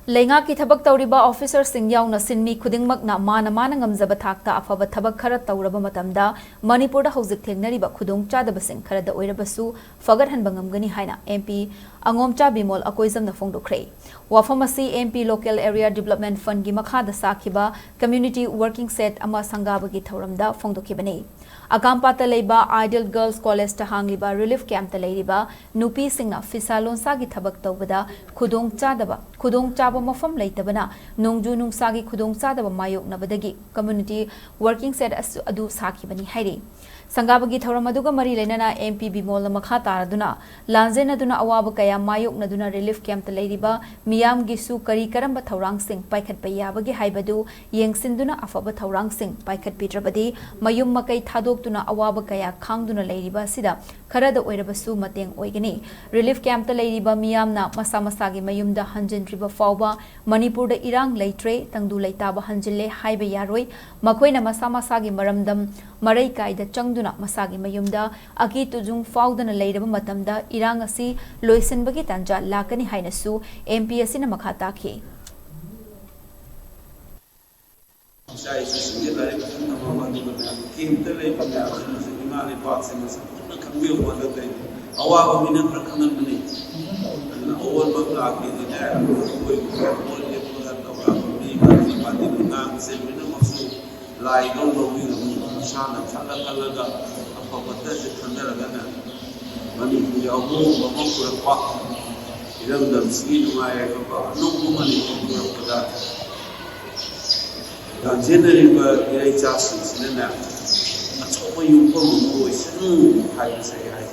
Lenga ki thabak tawriba officer sing yauna sinmi khudingmakna mana ngamjaba thakta afaba thabak khara tawraba matamda Manipur da hojik thengnariba khudong chadaba sing khara da oirabasu fagarhanba ngamgani haina MP angomcha Bimol akoizamna fongdokre wafamasi MP Local Area Development Fund gi makha da sakhiba Community Working Set ama sangaba gi thauramda fongdokibani Agampata leiba Ideal Girls College ta hangliba Relief Camp ta leiriba nupi singna fisalonsa gi thabak tawbada khudong chaba mafam leitabana nongju nungsagi khudong chadaba mayok nabadagi Community Working Set adu sakhibani hairi Sangabagi Thoramaduga Mari Lenana MP Bimol Makha Taraduna Lanzenaduna Awaba Kaya Mayok Naduna Relief Camp Leiriba Miyam Gisu Kari Karamba Thorang Sing Paikat Payabagi Haibadu Yengsinduna Afaba Thorang Sing Paikat Pitrabadi Mayum Makai Thadok Tuna Awaba Kaya Kangduna Leiriba Sida Karada Oirabasu Mateng Oigani Relief Camp Leiriba Miyamna Masamasagi Mayumda Hanjille River Fauba Manipur da Erang Leitre Tangdu Leitaba Hanjille Haiba Yaroi Makoina Masamasagi Maramdam Marai Kaida Changduna Masagi Mayumda Aki Tujung Faudana Leiraba Matamda Erang asi Loisenbagi Tanja Lakani Hainasu MP asina Makhataki Sana sana kalaga apa benda sekandar agana Manipuri awal bapa kurang Erang dalam segi dunia apa nunggu Manipuri kurang pada dan generasi berai casi sebenarnya macam apa yang pun membuat senang hari saya